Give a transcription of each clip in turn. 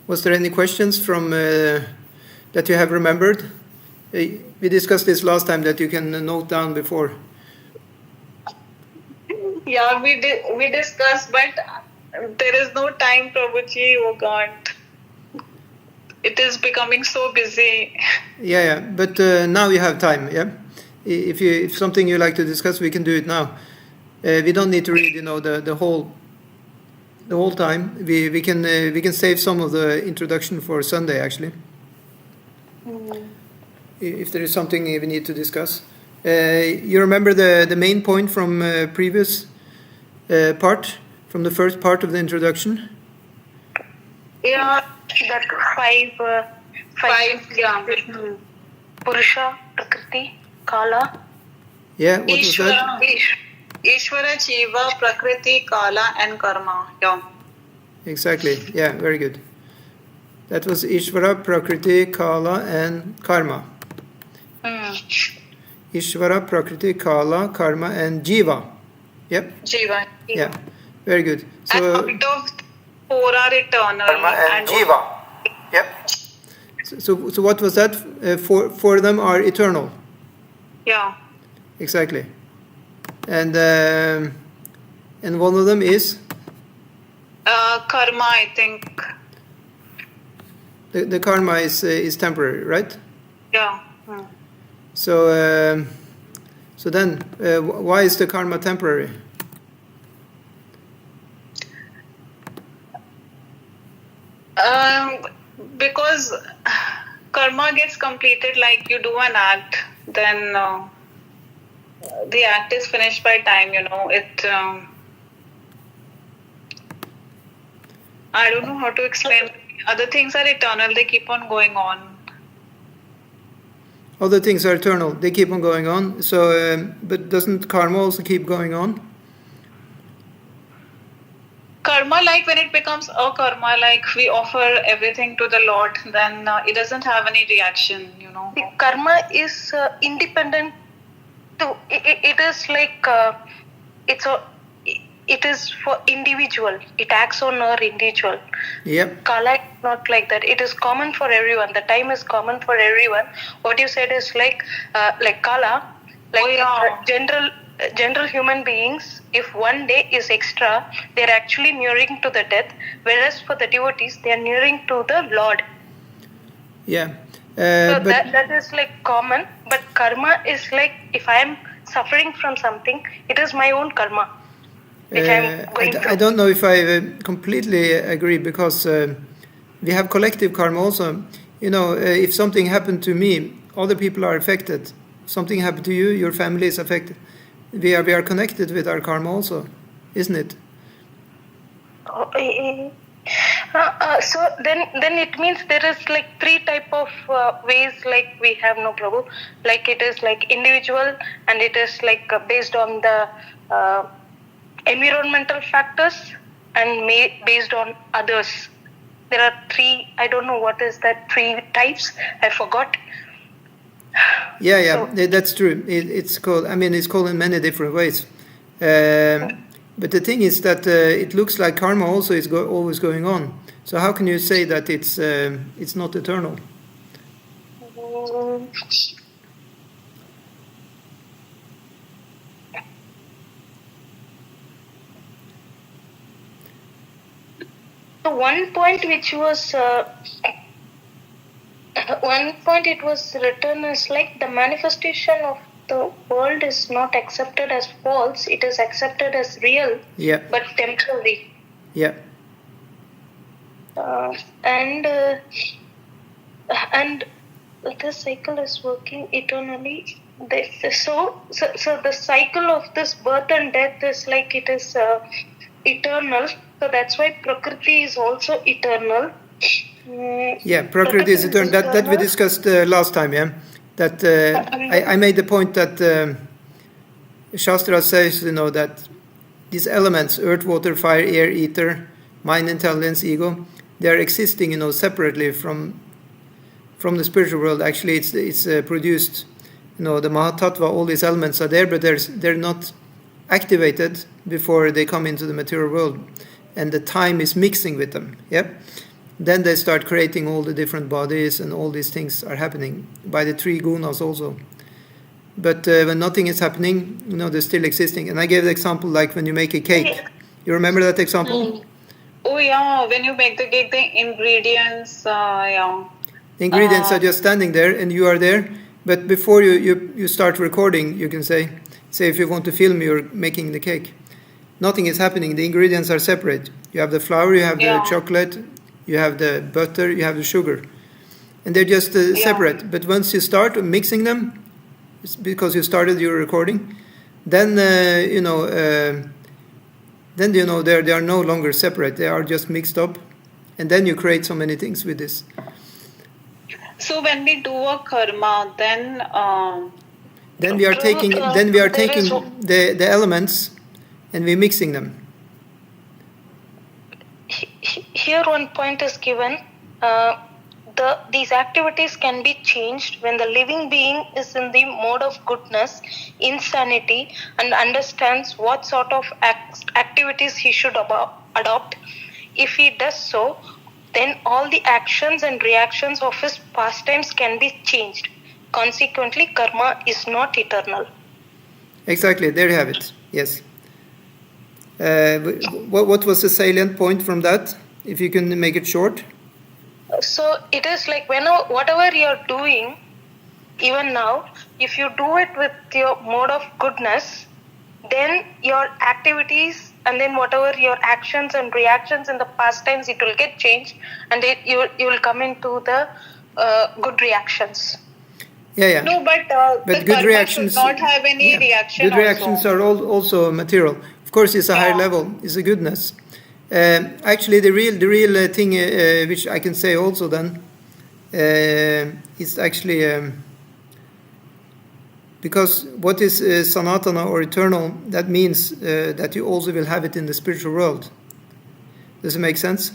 Was there any questions from that you have remembered? We discussed this last time, that you can note down before. Yeah, we discussed, but there is no time, Prabhuji. Oh God, it is becoming so busy. Yeah. But now you have time. Yeah. If something you like to discuss, we can do it now. We don't need to read, the whole time. We can save some of the introduction for Sunday, actually. If there is something we need to discuss. You remember the main point from previous part, from the first part of the introduction? Yeah, that five. Yeah. Purusha, Prakriti, Kala. Yeah, what was that? Ishvara, Jiva, Prakriti, Kala, and Karma. Yeah. Exactly. Yeah, very good. That was Ishvara, Prakriti, Kala, and Karma. Ishvara, Prakriti, Kala, Karma, and Jiva. Yep. Jiva. Yeah, very good. So, and out of four are eternal. Karma and Jiva. Yep. So what was that? Four of them are eternal. Yeah. Exactly. And one of them is? Karma, I think. The karma is temporary, right? Yeah. So then, why is the karma temporary? Because karma gets completed, like you do an act, then the act is finished by time. It. I don't know how to explain. Other things are eternal; they keep on going on. Other things are eternal; they keep on going on. So, but doesn't karma also keep going on? Karma, like when it becomes a karma, like we offer everything to the Lord, then it doesn't have any reaction. The karma is independent. It is like it is for individual. It acts on our individual. Yep. Kala is not like that. It is common for everyone. The time is common for everyone. What you said is like Kala, like general human beings. If one day is extra, they are actually nearing to the death. Whereas for the devotees, they are nearing to the Lord. Yeah. So that is like common. But karma is like, if I am suffering from something, it is my own karma. I don't know if I completely agree, because we have collective karma also. If something happened to me, other people are affected. Something happened to you, your family is affected. We are connected with our karma also, isn't it? So then it means there is like three type of ways, like we have, no Prabhu. Like it is like individual, and it is like based on the environmental factors, and based on others. There are three. I don't know what is that, three types. I forgot. Yeah, so, that's true. It's called. It's called in many different ways. But the thing is that it looks like karma also is always going on. So how can you say that it's not eternal? One point which was it was written as like the manifestation of the world is not accepted as false, it is accepted as real, but temporary. Yeah. And the cycle is working eternally. So the cycle of this birth and death is like it is eternal. So that's why Prakriti is also eternal. Yeah, Prakriti is eternal. That we discussed last time, yeah? That I made the point that Shastra says, that these elements, earth, water, fire, air, ether, mind, intelligence, ego, they are existing, separately from the spiritual world. Actually, it's produced, the Mahatattva, all these elements are there, but they're not activated before they come into the material world. And the time is mixing with them, yeah? then they start creating all the different bodies, and all these things are happening by the three gunas also. But when nothing is happening, they're still existing. And I gave the example like when you make a cake. You remember that example? Oh yeah, when you make the cake, the ingredients, The ingredients are just standing there, and you are there. But before you start recording, you can say if you want to film, you're making the cake. Nothing is happening. The ingredients are separate. You have the flour, you have the chocolate, you have the butter, you have the sugar. And they're just separate. But once you start mixing them, because you started your recording, then they are no longer separate. They are just mixed up, and then you create so many things with this. So when we do a karma, then we are taking the elements, and we're mixing them. Here one point is given. These activities can be changed when the living being is in the mode of goodness, insanity, and understands what sort of activities he should adopt. If he does so, then all the actions and reactions of his pastimes can be changed. Consequently, karma is not eternal. Exactly, there you have it. Yes. What was the salient point from that? If you can make it short. So it is like whatever you're doing, even now, if you do it with your mode of goodness, then your activities and then whatever your actions and reactions in the past times, it will get changed, and you will come into the good reactions. Yeah. No, but the good reactions should not have any reaction. Good reactions are also material. Of course, it's a higher level. It's a goodness. Actually, the real thing which I can say also then is actually because what is sanatana or eternal, that means that you also will have it in the spiritual world. Does it make sense?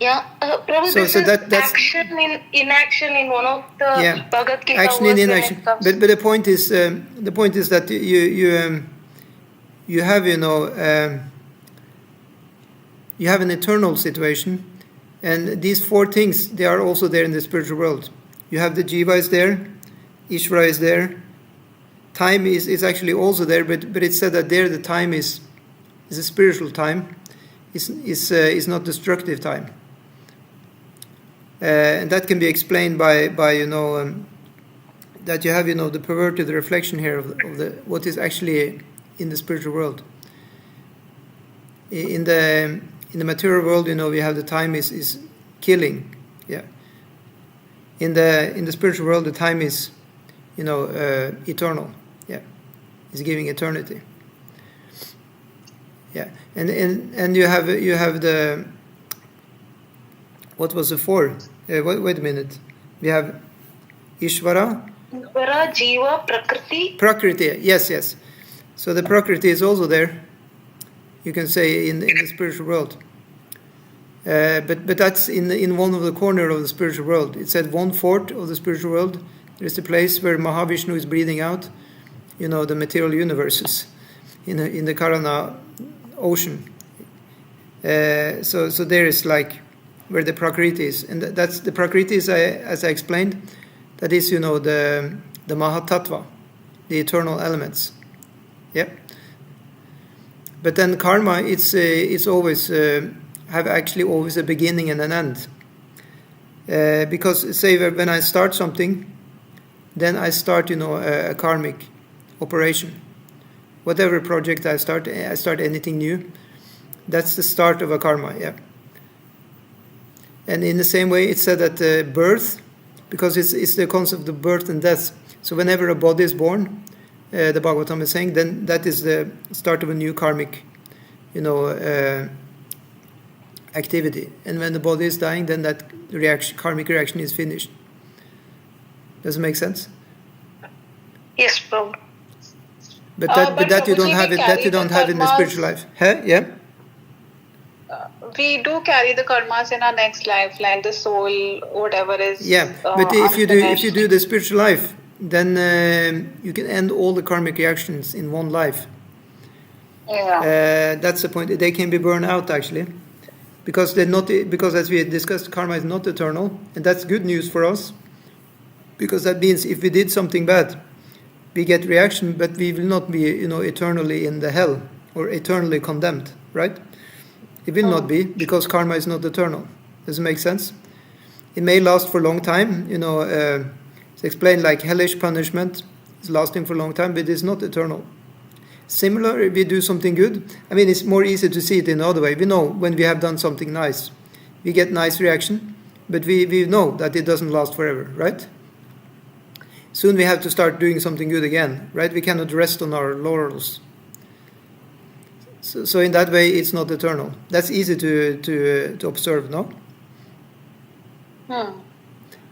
Yeah, probably so that's action in inaction in one of the Bhagavad-gita action in inaction. But the point is that you have you have an eternal situation, and these four things, they are also there in the spiritual world. You have the jiva is there, Ishvara is there, time is actually also there, but it's said that there the time is a spiritual time, is not destructive time. And that can be explained by that you have the perverted reflection here of the what is actually in the spiritual world. In the material world, we have the time is killing, In the spiritual world, the time is eternal, is giving eternity. And you have the, what was the four? Wait a minute. We have Ishvara, Jiva, Prakriti. Prakriti, yes. So the Prakriti is also there, you can say, in the spiritual world. But that's in one of the corner of the spiritual world. It said 1/4 of the spiritual world. There is the place where Mahavishnu is breathing out, the material universes in the Karana ocean. So there is like where the Prakriti is, and that's the Prakriti is, as I explained, that is the Mahatattva, the eternal elements. But then karma, it's always have actually always a beginning and an end. Because say when I start something, then I start a karmic operation. Whatever project I start anything new, that's the start of a karma. And in the same way, it's said that birth, because it's the concept of birth and death. So whenever a body is born, the Bhagavatam is saying, then that is the start of a new karmic, activity. And when the body is dying, then that karmic reaction is finished. Does it make sense? Yes, Prabhu. But that you don't have it. That you don't have in the spiritual life. Yeah. We do carry the karmas in our next life, like the soul, whatever is. But if you do the spiritual life, then you can end all the karmic reactions in one life. That's the point. They can be burned out actually, because as we discussed, karma is not eternal, and that's good news for us, because that means if we did something bad, we get reaction, but we will not be eternally in the hell or eternally condemned, right? It will not be, because karma is not eternal. Does it make sense? It may last for a long time, it's explained like hellish punishment is lasting for a long time, but it's not eternal. Similar, if we do something good, it's more easy to see it in another way. We know when we have done something nice, we get nice reaction, but we know that it doesn't last forever, right? Soon we have to start doing something good again, right? We cannot rest on our laurels. So in that way, it's not eternal. That's easy to observe, no?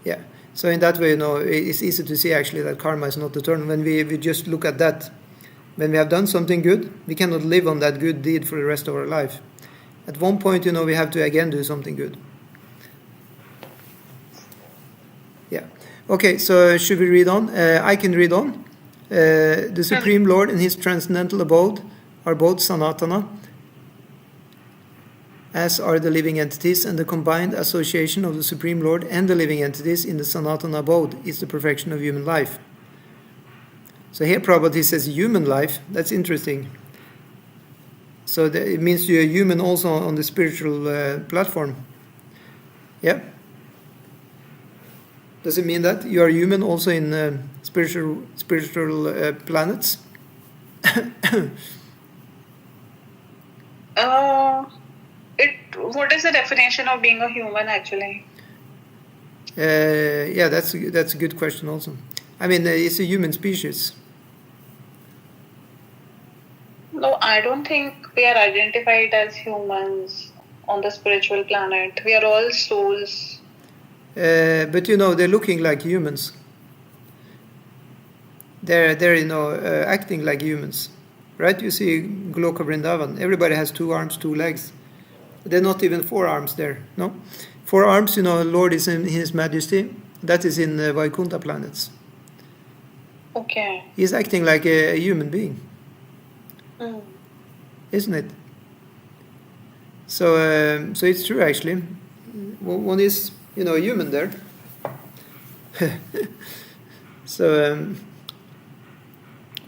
Yeah. So in that way, it's easy to see actually that karma is not eternal. When we just look at that, when we have done something good, we cannot live on that good deed for the rest of our life. At one point, we have to again do something good. Yeah. Okay, so should we read on? I can read on. The Supreme Lord and His transcendental abode are both Sanatana, as are the living entities, and the combined association of the Supreme Lord and the living entities in the Sanatana abode is the perfection of human life. So here Prabhupada says human life. That's interesting. So it means you're human also on the spiritual platform. Yeah? Does it mean that you are human also in spiritual planets? What is the definition of being a human actually? Yeah, that's a good question also. It's a human species. No, I don't think we are identified as humans on the spiritual planet. We are all souls. But they're looking like humans. They're acting like humans, right? You see Goloka Vrindavan. Everybody has 2 arms, 2 legs. They're not even 4 arms there. No, 4 arms. Lord is in His Majesty. That is in Vaikuntha planets. Okay. He's acting like a human being, isn't it? So it's true actually. One is human there. So,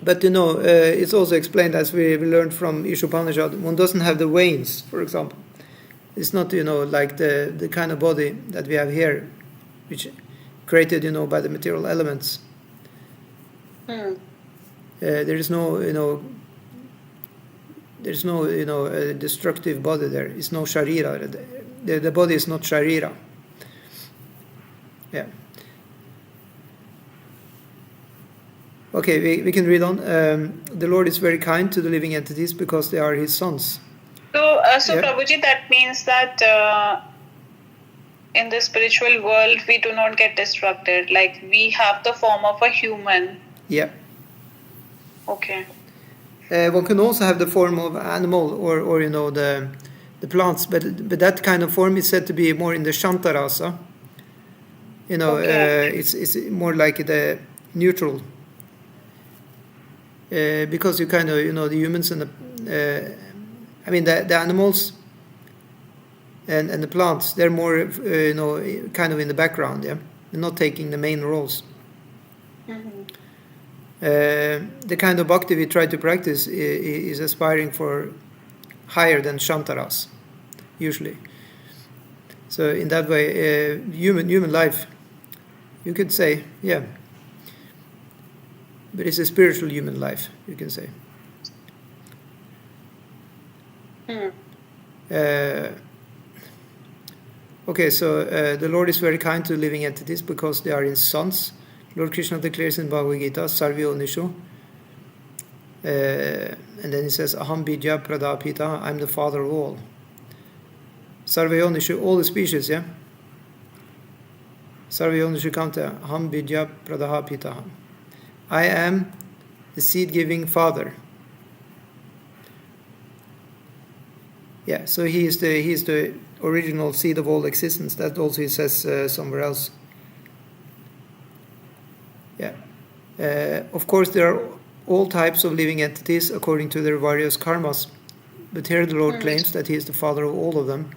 but it's also explained, as we learned from Ishopanishad, one doesn't have the veins, for example. It's not like the kind of body that we have here, which created by the material elements. There is no destructive body there. It's no sharira. The body is not sharira. Yeah. Okay, we can read on. The Lord is very kind to the living entities because they are His sons. So Prabhuji, that means that in the spiritual world, we do not get destructed. Like, we have the form of a human. Yeah. Okay. One can also have the form of animal or the plants, but that kind of form is said to be more in the Shantarasa. Okay. It's more like the neutral. Because you kind of the humans and the animals and the plants, they're more kind of in the background. Yeah, they're not taking the main roles. The kind of bhakti we try to practice is aspiring for higher than Shantaras, usually. So in that way, human life, you could say, yeah. But it's a spiritual human life, you can say. Okay, so the Lord is very kind to living entities because they are His sons. Lord Krishna declares in Bhagavad-gita, Sarvyo Nishu. And then He says, Aham Bidya Pradapita, I'm the father of all. Sarvyo Nishu, all the species, yeah? Sarvyo Nishu Kanta, Aham Bidya Pradapita. I am the seed-giving father. Yeah, so he is the original seed of all existence. That also He says somewhere else. Yeah. Of course, there are all types of living entities according to their various karmas. But here the Lord claims that He is the father of all of them.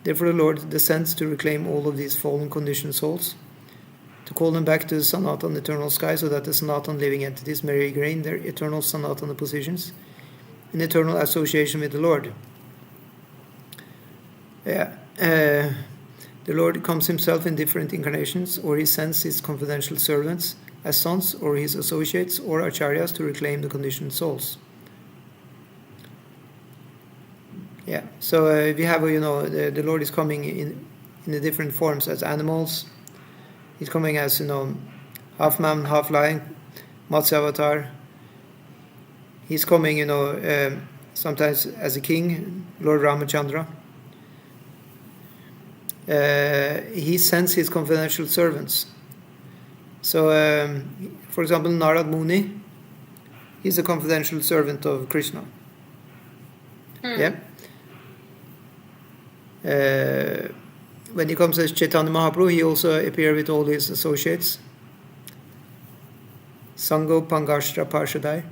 Therefore the Lord descends to reclaim all of these fallen conditioned souls, to call them back to the Sanatan eternal sky, so that the Sanatan living entities may regain their eternal Sanatana positions in eternal association with the Lord. The Lord comes himself in different incarnations, or he sends his confidential servants as sons, or his associates or acharyas to reclaim the conditioned souls. So we have, the Lord is coming in the different forms as animals. He's coming as, half man, half lion, Matsya avatar. He's coming, sometimes as a king, Lord Ramachandra. He sends his confidential servants. So, for example, Narad Muni, he's a confidential servant of Krishna. When he comes as Chaitanya Mahaprabhu, he also appears with all his associates. Sango Pangashtra Parshadai.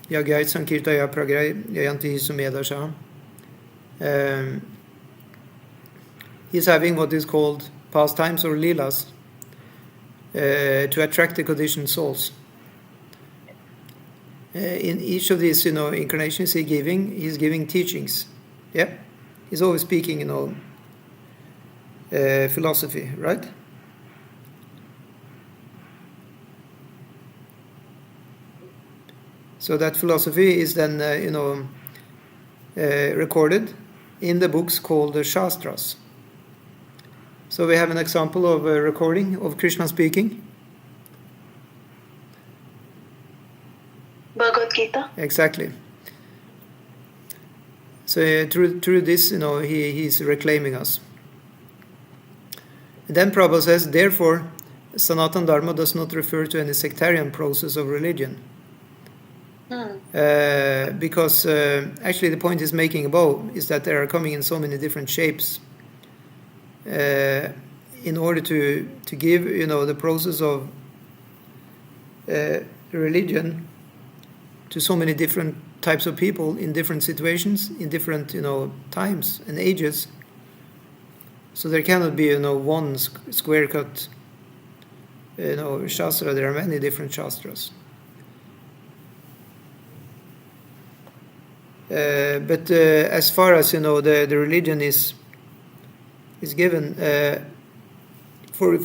Yagyait Sankirtaya Pragrai Yayanti Sumedasham. He's having what is called pastimes or leelas to attract the conditioned souls. In each of these, incarnations he's giving teachings. He's always speaking, philosophy, right? So that philosophy is then, recorded in the books called the Shastras. So we have an example of a recording of Krishna speaking. Bhagavad-gita. Exactly. So through this, he's reclaiming us. And then Prabhupada says, therefore, Sanatana Dharma does not refer to any sectarian process of religion. Because actually the point he's making above is that they are coming in so many different shapes in order to give, the process of religion to so many different types of people in different situations, in different, times and ages. So there cannot be, one square-cut, shastra. There are many different shastras. But as far as, the religion is given for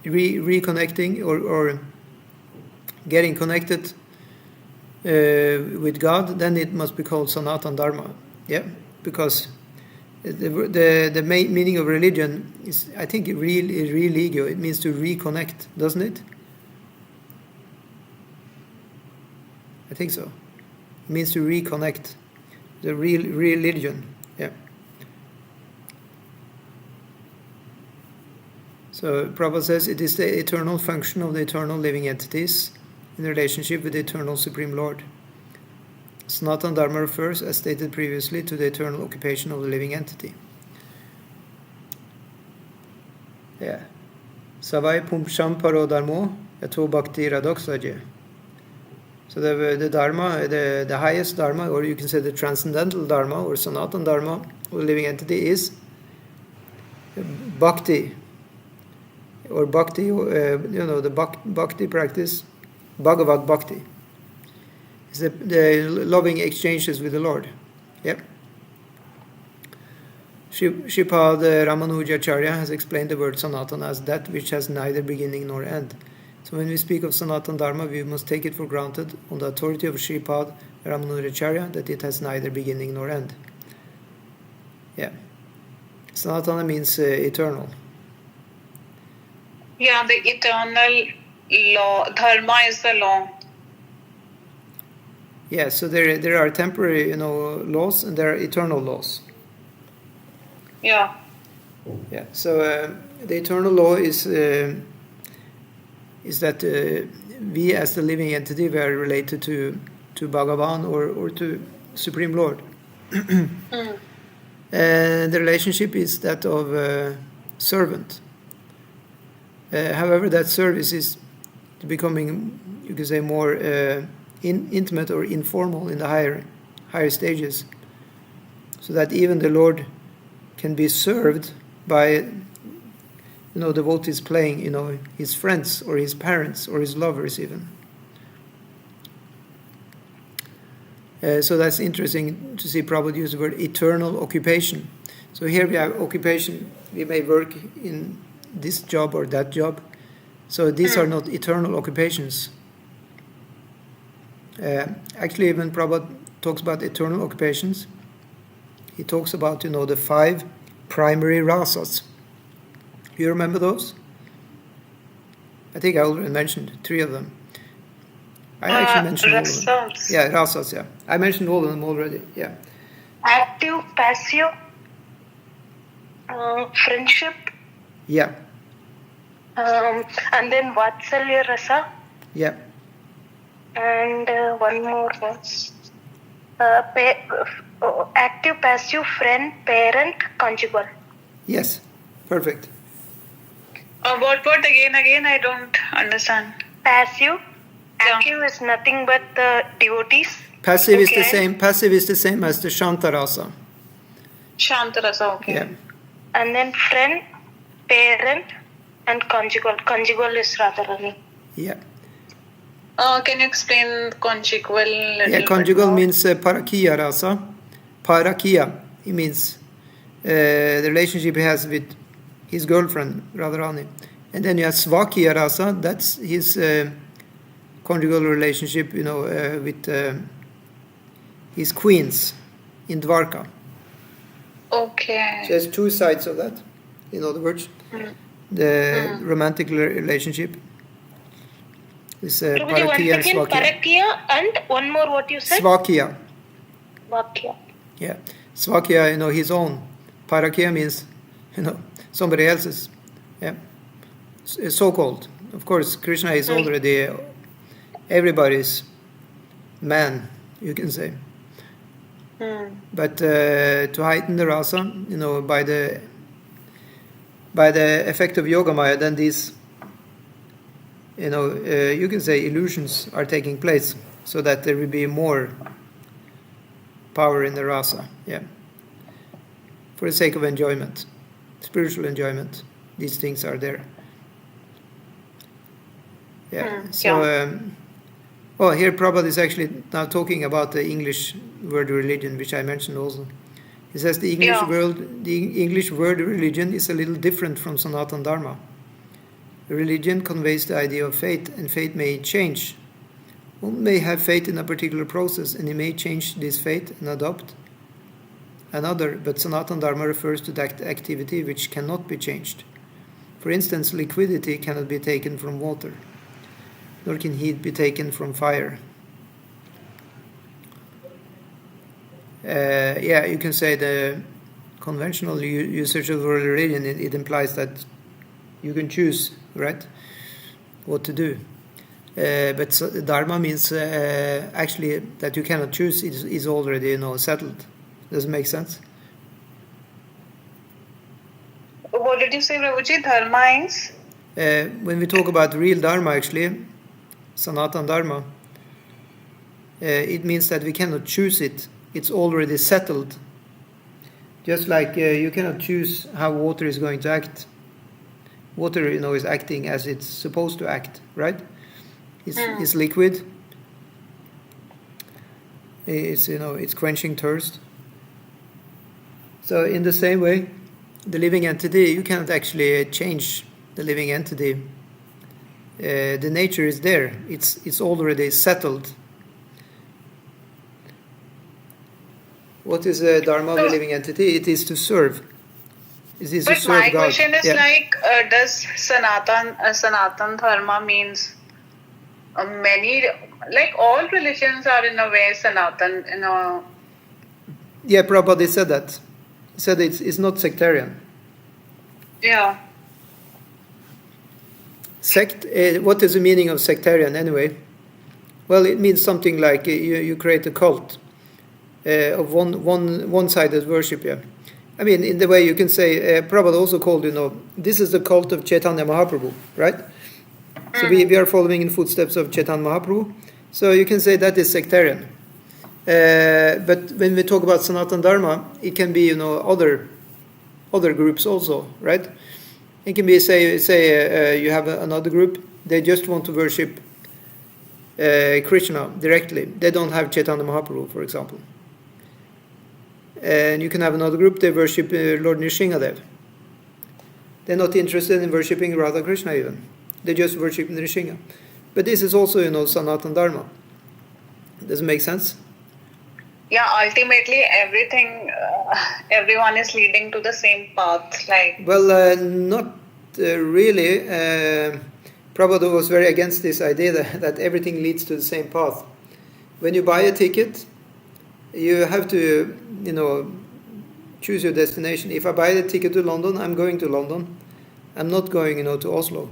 reconnecting or getting connected with God, then it must be called Sanatana Dharma. Because the main meaning of religion is, I think, religio. It means to reconnect, doesn't it? I think so. It means to reconnect. The real religion. So Prabhupada says it is the eternal function of the eternal living entities in relationship with the eternal Supreme Lord. Sanatana Dharma refers, as stated previously, to the eternal occupation of the living entity. Savai Pumpsham Paro Dharmo Yato Bhakti Radoksaje. So the Dharma, the highest Dharma, or you can say the transcendental Dharma, or Sanatana Dharma, of the living entity, is Bhakti. Or Bhakti, the Bhakti practice, Bhagavad Bhakti. It's the loving exchanges with the Lord. Shripad Ramanujacharya has explained the word Sanatana as that which has neither beginning nor end. So when we speak of Sanatana Dharma, we must take it for granted on the authority of Shripad Ramanujacharya that it has neither beginning nor end. Sanatana means eternal. The eternal law. Dharma is the law. So there are temporary, laws, and there are eternal laws. So the eternal law is that we, as the living entity, we are related to Bhagavan or to Supreme Lord. And the relationship is that of servant. However, that service is becoming, you can say, more intimate or informal in the higher stages. so that even the Lord can be served by devotees playing, his friends or his parents or his lovers even. So that's interesting to see Prabhupada use the word eternal occupation. So here we have occupation, we may work in this job or that job. So these are not eternal occupations. Actually, when Prabhupada talks about eternal occupations, he talks about, the 5 primary rasas. You remember those? I think I already mentioned 3 of them. I actually mentioned all of them. Yeah, rasas, yeah. I mentioned all of them already, yeah. Active, passive, friendship. Yeah. And then Vatsalya rasa. Yeah. And one more was active, passive, friend, parent, conjugal. Yes, perfect. What again? I don't understand. Passive. Active is nothing but the devotees. Passive is the same. Passive is the same as the Shantarasa. Shantarasa, okay. Yeah. And then friend, parent, and conjugal. Conjugal is Radharani. Yeah. Can you explain conjugal? Yeah, conjugal means parakiya rasa. Parakiya, it means the relationship he has with his girlfriend Radharani. And then you have svakiya rasa. That's his conjugal relationship, with his queens in Dwarka. Okay. So there's 2 sides of that, in other words. The romantic relationship is parakiya and svakiya. Parakiya and one more, what you said? Svakiya. Vakya. Yeah. Svakiya, his own. Parakiya means, somebody else's. Yeah. So-called. Of course, Krishna is already everybody's man, you can say. But to heighten the rasa, by the effect of Yogamaya, then these, you can say illusions are taking place, so that there will be more power in the rasa. Yeah. For the sake of enjoyment, spiritual enjoyment, these things are there. Yeah. Here Prabhupada is actually now talking about the English word religion, which I mentioned also. He says the English word religion is a little different from Sanatana Dharma. Religion conveys the idea of faith, and faith may change. One may have faith in a particular process, and he may change this faith and adopt another, but Sanatana Dharma refers to that activity which cannot be changed. For instance, liquidity cannot be taken from water, nor can heat be taken from fire. You can say the conventional usage of the word religion, it implies that you can choose, right, what to do. But Dharma means actually that you cannot choose is already settled. Does it make sense? What did you say, Prabhuji? Dharma is? When we talk about real Dharma, actually, Sanatana Dharma, it means that we cannot choose it. It's already settled. Just like you cannot choose how water is going to act. Water, is acting as it's supposed to act, right? It's liquid. It's quenching thirst. So in the same way, the living entity, you cannot actually change the living entity. The nature is there. It's already settled. What is the Dharma of the living entity? It is to serve. It is to serve my God. question is does Sanatan Dharma means many, like all religions are in a way Sanatan, Yeah, Prabhupada said that. He said it's not sectarian. Yeah. Sect. What is the meaning of sectarian anyway? Well, it means something like you create a cult of one-sided worship. Yeah, I mean, in the way you can say, Prabhupada also called, this is the cult of Chaitanya Mahaprabhu, right? So we are following in footsteps of Chaitanya Mahaprabhu. So you can say that is sectarian. But when we talk about Sanatana Dharma, it can be other groups also, right? It can be say you have another group, they just want to worship Krishna directly. They don't have Chaitanya Mahaprabhu, for example. And you can have another group, they worship Lord Nrsingadev. They're not interested in worshipping Radha Krishna even. They just worship Nrsinga. But this is also, Sanatana Dharma. Does it make sense? Yeah, ultimately everyone is leading to the same path. Well, not really. Prabhupada was very against this idea that everything leads to the same path. When you buy a ticket, you have to, choose your destination. If I buy the ticket to London, I'm going to London. I'm not going, to Oslo.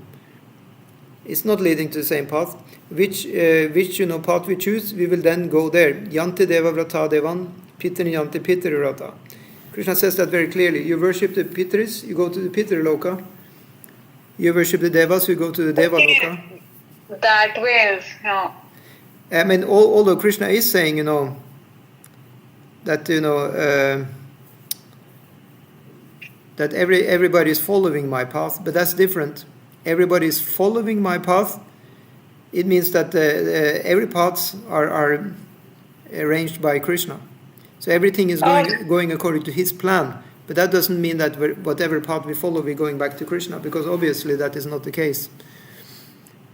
It's not leading to the same path. Which path we choose, we will then go there. Yanti deva vrata devan, pitri yanti pitri vrata. Krishna says that very clearly. You worship the pitris, you go to the pitri loka. You worship the devas, you go to the deva loka. That way, yeah. I mean, although Krishna is saying, that that everybody is following my path, but that's different. Everybody is following my path. It means that every paths are arranged by Krishna. So everything is going according to his plan. But that doesn't mean that whatever path we follow, we're going back to Krishna, because obviously that is not the case.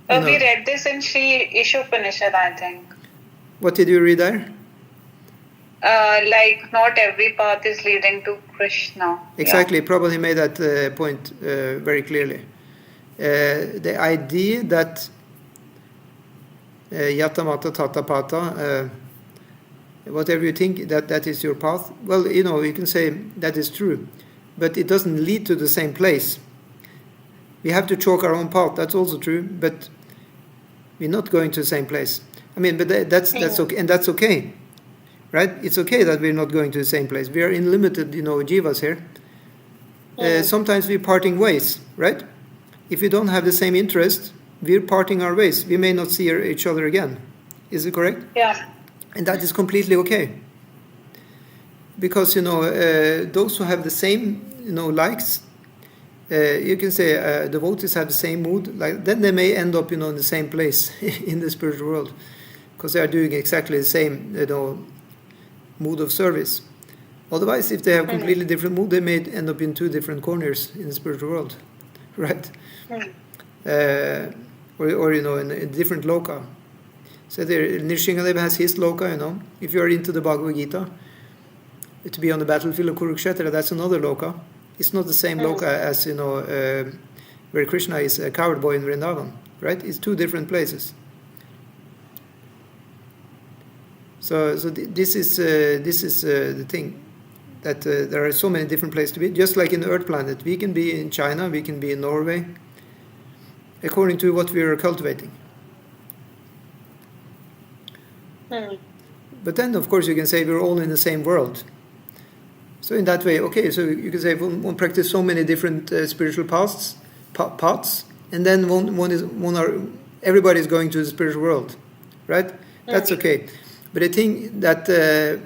We read this in Sri Ishopanishad, I think. What did you read there? Not every path is leading to Krishna. Exactly. Yeah. Probably made that point very clearly. The idea that yata mata tata pata, whatever you think that is your path, well, you can say that is true, but it doesn't lead to the same place. We have to chalk our own path, that's also true, but we're not going to the same place. I mean, but that's okay, and that's okay, right? It's okay that we're not going to the same place. We are in limited, jivas here. Sometimes we're parting ways, right? If we don't have the same interest, we're parting our ways. We may not see each other again. Is it correct? Yeah. And that is completely okay. Because, those who have the same, likes, you can say devotees have the same mood, then they may end up, in the same place in the spiritual world. Because they are doing exactly the same, mood of service. Otherwise, if they have completely different mood, they may end up in two different corners in the spiritual world. Right? Or in a different loka. So there, Nrsingadev has his loka, If you are into the Bhagavad-gita, to be on the battlefield of Kurukshetra, that's another loka. It's not the same loka as, where Krishna is a coward boy in Vrindavan, right? It's two different places. So this is the thing, that there are so many different places to be. Just like in the Earth planet, we can be in China, we can be in Norway, according to what we are cultivating. But then, of course, you can say we're all in the same world. So in that way, okay, so you can say one practice so many different spiritual paths, and then everybody is going to the spiritual world, right? That's okay. But I think that the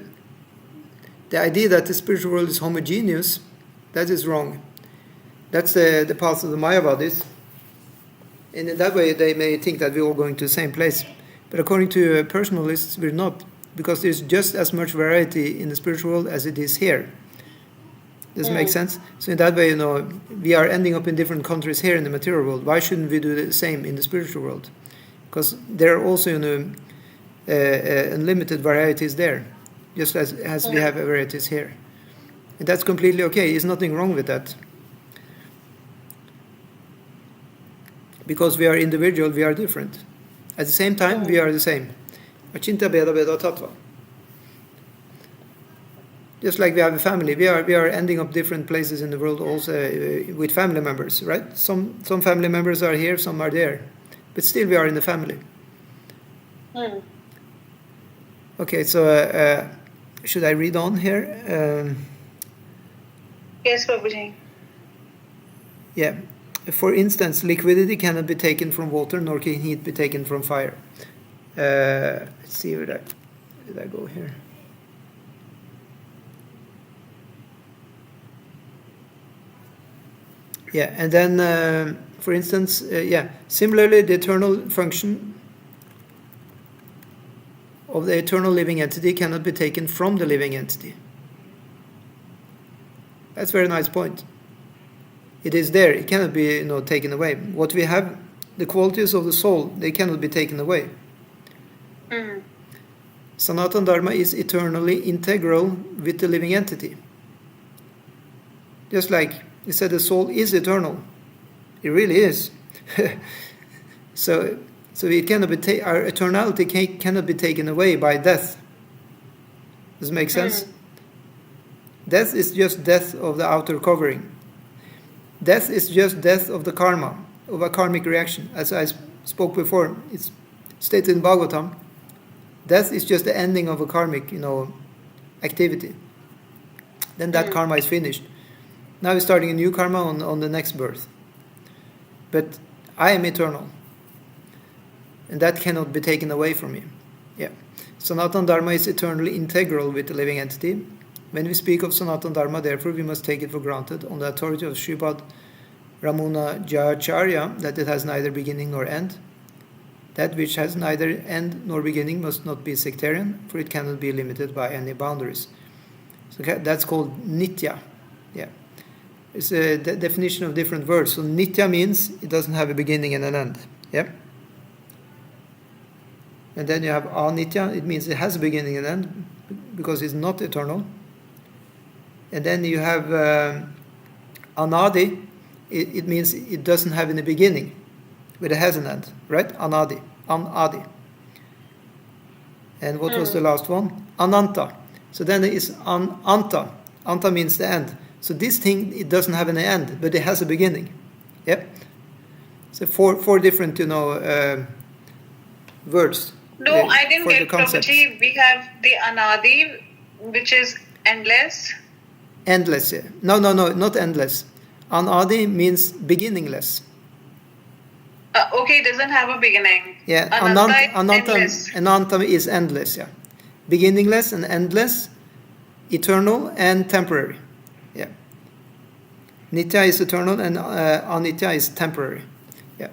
idea that the spiritual world is homogeneous, that is wrong. That's the path of the Mayavadis. And in that way, they may think that we're all going to the same place. But according to personalists, we're not. Because there's just as much variety in the spiritual world as it is here. Does it make sense? So in that way, we are ending up in different countries here in the material world. Why shouldn't we do the same in the spiritual world? Because there are also, unlimited varieties there, just as we have varieties here. And that's completely okay. There's nothing wrong with that. Because we are individual, we are different. At the same time, we are the same. Achinta beda beda tattva. Just like we have a family, we are ending up different places in the world also with family members, right? Some family members are here, some are there, but still we are in the family. Okay, so should I read on here? Yes, Prabhuji. Yeah. For instance, liquidity cannot be taken from water, nor can heat be taken from fire. Let's see where that. did I go here? Yeah, and then, for instance, similarly, the eternal function of the eternal living entity cannot be taken from the living entity. That's a very nice point. It is there. It cannot be, taken away. What we have, the qualities of the soul, they cannot be taken away. Mm. Sanatana Dharma is eternally integral with the living entity. Just like you said, the soul is eternal. It really is. So it cannot be our eternality cannot be taken away by death. Does it make sense? Death is just death of the outer covering. Death is just death of the karma, of a karmic reaction. As I spoke before, it's stated in Bhagavatam. Death is just the ending of a karmic, activity. Then that karma is finished. Now we're starting a new karma on the next birth. But I am eternal. And that cannot be taken away from me. Yeah. Sanatana Dharma is eternally integral with the living entity. When we speak of Sanatana Dharma, therefore, we must take it for granted on the authority of Srimad Ramuna Jacharya that it has neither beginning nor end. That which has neither end nor beginning must not be sectarian, for it cannot be limited by any boundaries. So that's called nitya. Yeah. It's a definition of different words. So nitya means it doesn't have a beginning and an end. Yeah. And then you have anitya, it means it has a beginning and end because it's not eternal. And then you have anadi, it means it doesn't have any beginning, but it has an end, right? Anadi. And what was the last one? Ananta. So then it is anta. Anta means the end. So this thing, it doesn't have any end, but it has a beginning. Yep. So four different, words. No, I didn't get property. We have the anadi, which is endless. Endless, yeah. No, not endless. Anadi means beginningless. Okay, it doesn't have a beginning. Yeah, Ananta is endless, yeah. Beginningless and endless, eternal and temporary. Yeah. Nitya is eternal and anitya is temporary. Yeah.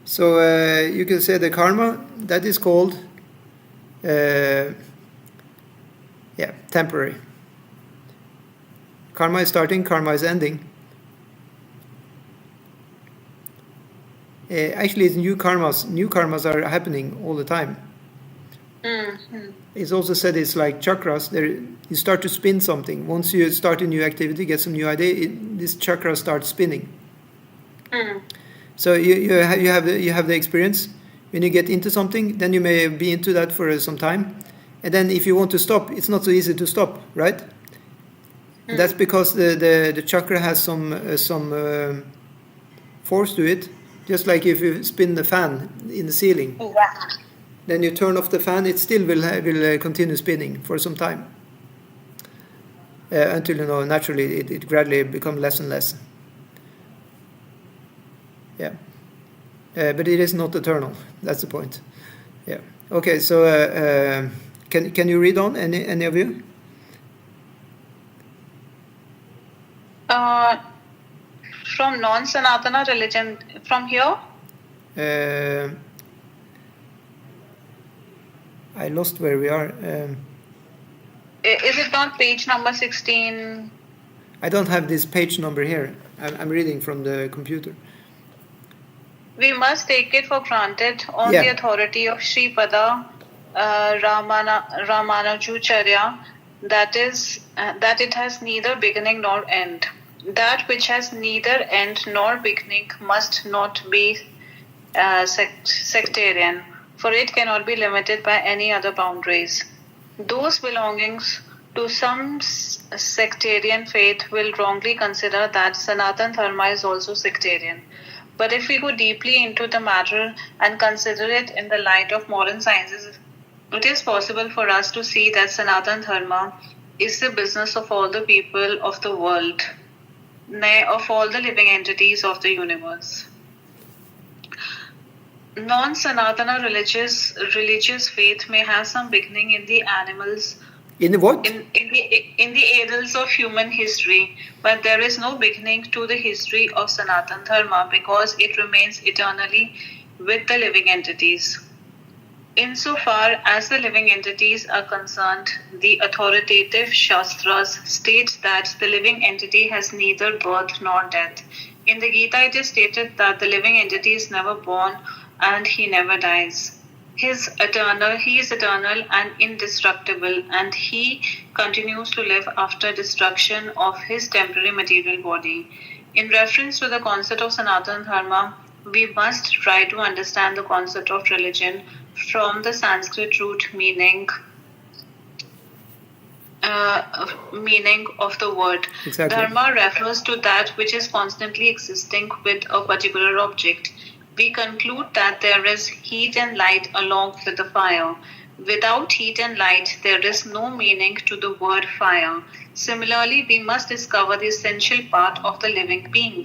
So you can say the karma, that is called temporary. Karma is starting, karma is ending. Actually, it's new karmas. New karmas are happening all the time. Mm-hmm. It's also said it's like chakras. You start to spin something. Once you start a new activity, get some new idea, this chakra starts spinning. Mm. So you have the experience. When you get into something, then you may be into that for some time. And then if you want to stop, it's not so easy to stop, right? Mm. That's because the chakra has some force to it. Just like if you spin the fan in the ceiling, then you turn off the fan, it still will continue spinning for some time until naturally it gradually becomes less and less. Yeah, but it is not eternal. That's the point. Yeah. Okay. So can you read on any of you? From non-Sanatana religion, from here? I lost where we are. Is it not page number 16? I don't have this page number here. I'm reading from the computer. We must take it for granted on the authority of Sripada Ramanujucharya that it has neither beginning nor end. That which has neither end nor beginning must not be sectarian, for it cannot be limited by any other boundaries. Those belongings to some sectarian faith will wrongly consider that Sanatana Dharma is also sectarian. But if we go deeply into the matter and consider it in the light of modern sciences, it is possible for us to see that Sanatana Dharma is the business of all the people of the world, nay, of all the living entities of the universe. non-Sanatana religious faith may have some beginning in the animals, In the what? in the annals of human history, but there is no beginning to the history of Sanatan Dharma because it remains eternally with the living entities. Insofar as the living entities are concerned, the authoritative Shastras state that the living entity has neither birth nor death. In the Gita, it is stated that the living entity is never born and he never dies. He is eternal and indestructible, and he continues to live after destruction of his temporary material body. In reference to the concept of Sanatana Dharma, we must try to understand the concept of religion from the Sanskrit root meaning of the word. Exactly. Dharma refers to that which is constantly existing with a particular object. We conclude that there is heat and light along with the fire. Without heat and light, there is no meaning to the word fire. Similarly, we must discover the essential part of the living being.